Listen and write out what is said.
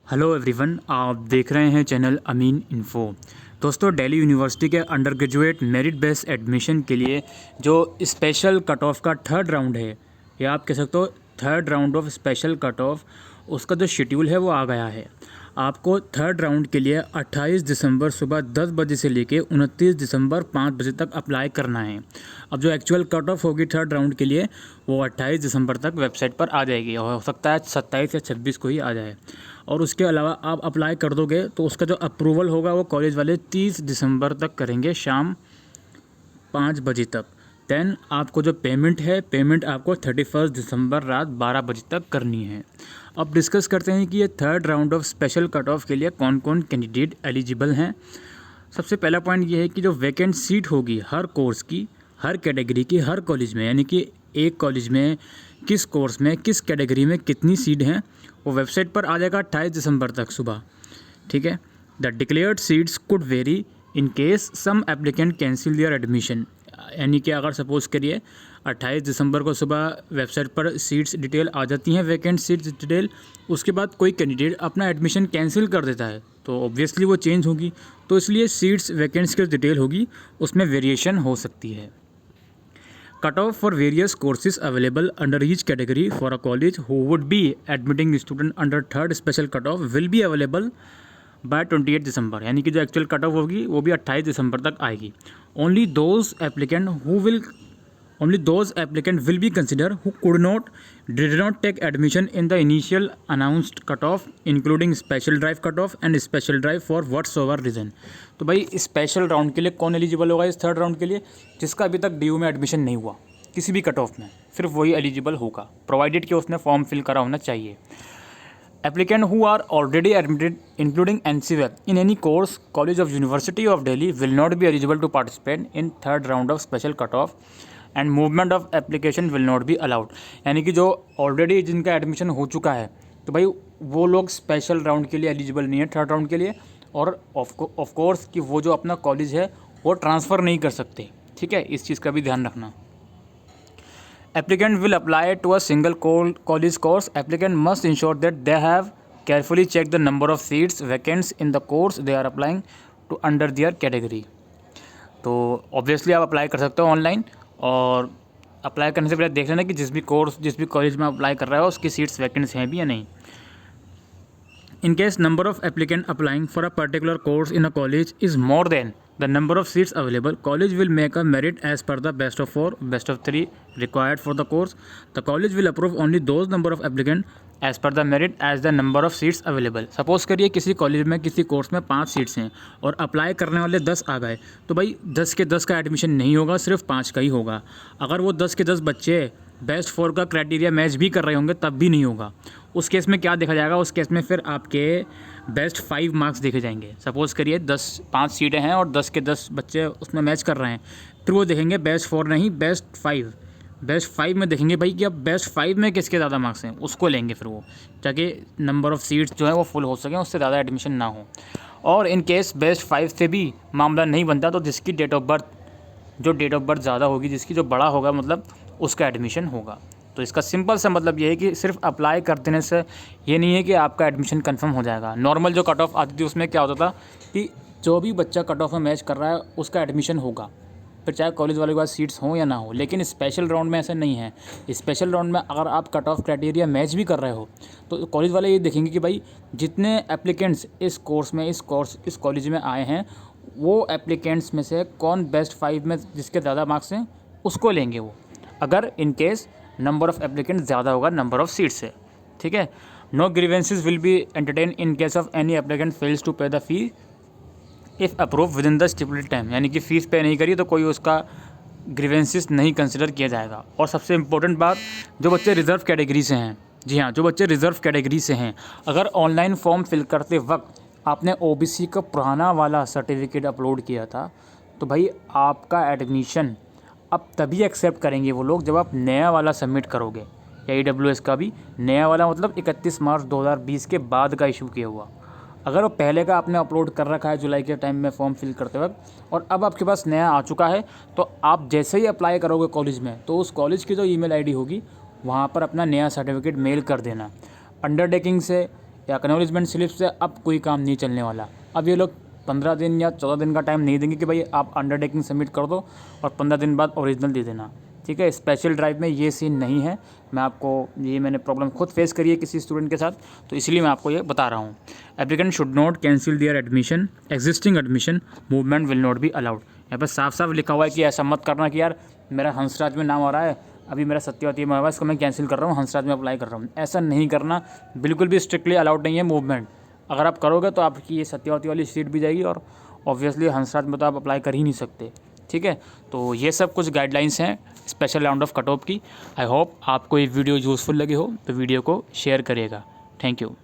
Hello everyone, आप देख रहे हैं चैनल अमीन इन्फो। दोस्तों, दिल्ली यूनिवर्सिटी के under graduate merit based admission के लिए जो स्पेशल कट ऑफ का थर्ड राउंड है, या आप कह सकते हो third round of special cut off, उसका जो शेड्यूल है वो आ गया है। आपको थर्ड राउंड के लिए 28 दिसंबर सुबह 10 बजे से लेके 29 दिसंबर 5 बजे तक अप्लाई करना है। अब जो एक्चुअल कट ऑफ होगी थर्ड राउंड के लिए वो 28 दिसंबर तक वेबसाइट पर आ जाएगी, और हो सकता है 27 या 26 को ही आ जाए। और उसके अलावा आप अप्लाई कर दोगे तो उसका जो अप्रूवल होगा वो कॉलेज वाले 30 दिसंबर तक करेंगे, शाम 5 बजे तक। देन आपको जो पेमेंट आपको 31 दिसंबर रात 12 बजे तक करनी है। अब डिस्कस करते हैं कि ये third round of special cut off के लिए कौन कौन कैंडिडेट एलिजिबल हैं। सबसे पहला पॉइंट ये है कि जो वैकेंट सीट होगी हर कोर्स की, हर कैटेगरी की, हर कॉलेज में, यानी कि एक कॉलेज में किस कोर्स में किस कैटेगरी में कितनी सीट हैं, वो वेबसाइट पर आ जाएगा 28 दिसंबर तक सुबह। ठीक है। The declared seats could vary in case some applicant cancel their admission, यानी कि अगर सपोज़ करिए 28 दिसंबर को सुबह वेबसाइट पर सीट्स डिटेल आ जाती हैं, वैकेंट सीट्स डिटेल, उसके बाद कोई कैंडिडेट अपना एडमिशन कैंसिल कर देता है तो ऑब्वियसली वो चेंज होगी, तो इसलिए सीट्स वैकेंट्स की डिटेल होगी उसमें वेरिएशन हो सकती है। Cut off for various courses available under each category for a college who would be admitting student under third special cut off will be available by 28 दिसंबर, यानी कि जो एक्चुअल कट ऑफ होगी वो भी 28 दिसंबर तक आएगी। Only those applicant will be consider who did not take admission in the initial announced cut off including special drive cut off and special drive for whatsoever reason. तो भाई special round के लिए कौन एलिजिबल होगा इस third round के लिए? जिसका अभी तक DU में एडमिशन नहीं हुआ किसी भी कट ऑफ में, सिर्फ वही एलिजिबल होगा, प्रोवाइडेड कि उसने फॉर्म फिल करा होना चाहिए। Applicants who are already admitted, including NCVEP, in any course, College of University of Delhi will not be eligible to participate in third round of special cutoff, and movement of application will not be allowed। यानी कि जो already जिनका admission हो चुका है तो भाई वो लोग स्पेशल राउंड के लिए एलिजिबल नहीं है, थर्ड राउंड के लिए। और ऑफ कोर्स कि वो जो अपना कॉलेज है वो ट्रांसफ़र नहीं कर सकते। ठीक है, इस चीज़ का भी ध्यान रखना। Applicant will apply to a single college course. Applicant must ensure that they have carefully checked the number of seats vacant in the course they are applying to under their category। तो obviously आप apply कर सकते हो online, और apply करने से पहले देख लेना कि जिस भी कॉलेज में अप्लाई कर रहा है उसकी सीट्स वैकेंट्स हैं भी या नहीं। In case number of applicant applying for a particular course in a college is more than the number of seats available, college will make a merit as per the best of 4, best of 3 required for the course। The college will approve only those number of applicant as per the merit as the number of seats available। Suppose करिए किसी college में किसी course में 5 seats हैं और apply करने वाले 10 आ गए, तो भाई 10 के 10 का एडमिशन नहीं होगा, सिर्फ 5 का ही होगा। अगर वो 10 के 10 बच्चे बेस्ट 4 का क्राइटेरिया मैच भी कर रहे होंगे तब भी नहीं होगा। उस केस में क्या देखा जाएगा? उस केस में फिर आपके बेस्ट 5 मार्क्स देखे जाएंगे। सपोज़ करिए 5 सीटें हैं और 10 के 10 बच्चे उसमें मैच कर रहे हैं, फिर वो देखेंगे बेस्ट 4 नहीं, बेस्ट 5। बेस्ट 5 में देखेंगे भाई कि अब बेस्ट 5 में किसके ज़्यादा मार्क्स हैं, उसको लेंगे फिर वो, ताकि नंबर ऑफ़ सीट्स जो है वो फुल हो सकें, उससे ज़्यादा एडमिशन ना हो। और इन केस बेस्ट 5 से भी मामला नहीं बनता तो जिसकी डेट ऑफ बर्थ ज़्यादा होगी, जिसकी जो बड़ा होगा मतलब उसका एडमिशन होगा। तो इसका सिंपल सा मतलब ये है कि सिर्फ अप्लाई कर देने से ये नहीं है कि आपका एडमिशन कंफर्म हो जाएगा। नॉर्मल जो कट ऑफ आती थी उसमें क्या होता था कि जो भी बच्चा कट ऑफ में मैच कर रहा है उसका एडमिशन होगा, फिर चाहे कॉलेज वाले के पास सीट्स हों या ना हो। लेकिन स्पेशल राउंड में ऐसा नहीं है। स्पेशल राउंड में अगर आप कट ऑफ क्राइटेरिया मैच भी कर रहे हो तो कॉलेज वाले ये देखेंगे कि भाई जितने एप्लीकेंट्स इस कॉलेज में आए हैं वो एप्लीकेंट्स में से कौन बेस्ट 5 में जिसके ज़्यादा मार्क्स हैं उसको लेंगे वो, अगर in case number of applicant ज़्यादा होगा नंबर ऑफ़ सीट से। ठीक है। No grievances will be entertain in case of any applicant fails to pay the fee if approve within the stipulated time, यानी कि फ़ीस पे नहीं करी तो कोई उसका ग्रीवेंसेस नहीं कंसिडर किया जाएगा। और सबसे इंपॉर्टेंट बात, जो बच्चे रिज़र्व कैटेगरी से हैं, जी हाँ, जो बच्चे रिज़र्व कैटेगरी से हैं, अगर ऑनलाइन फॉर्म फिल करते वक्त आपने OBC का पुराना वाला सर्टिफिकेट अपलोड किया था तो भाई आपका एडमिशन अब तभी एक्सेप्ट करेंगे वो लोग जब आप नया वाला सबमिट करोगे, या EWS का भी नया वाला, मतलब 31 मार्च 2020 के बाद का इशू किया हुआ। अगर वो पहले का आपने अपलोड कर रखा है जुलाई के टाइम में फॉर्म फिल करते वक्त और अब आपके पास नया आ चुका है, तो आप जैसे ही अप्लाई करोगे कॉलेज में तो उस कॉलेज की जो ईमेल आईडी होगी वहाँ पर अपना नया सर्टिफिकेट मेल कर देना। अंडरटेकिंग से या एक्नॉलेजमेंट स्लिप से अब कोई काम नहीं चलने वाला। अब ये लोग 15 दिन या 14 दिन का टाइम नहीं देंगे कि भाई आप अंडरटेकिंग सबमिट कर दो और 15 दिन बाद ओरिजिनल दे देना, ठीक है। स्पेशल ड्राइव में ये सीन नहीं है। मैंने प्रॉब्लम खुद फेस करी है किसी स्टूडेंट के साथ, तो इसलिए मैं आपको ये बता रहा हूँ। Applicant should not cancel there admission, existing admission, movement will not be allowed. यहाँ पर साफ साफ लिखा हुआ है कि ऐसा मत करना कि यार मेरा हंसराज में नाम आ रहा है, अभी मेरा सत्यवती में हुआ है, इसको मैं कैंसिल कर रहा हूँ, हंसराज में अप्लाई कर रहा हूँ। ऐसा नहीं करना, बिल्कुल भी स्ट्रिक्टली अलाउड नहीं है मूवमेंट। अगर आप करोगे तो आपकी ये सत्यवती वाली सीट भी जाएगी और ऑब्वियसली हंसराज में तो आप अप्लाई कर ही नहीं सकते, ठीक है। तो ये सब कुछ गाइडलाइंस हैं special round of cut off की। आई होप आपको ये वीडियो यूज़फुल लगे हो तो वीडियो को शेयर करिएगा। Thank you.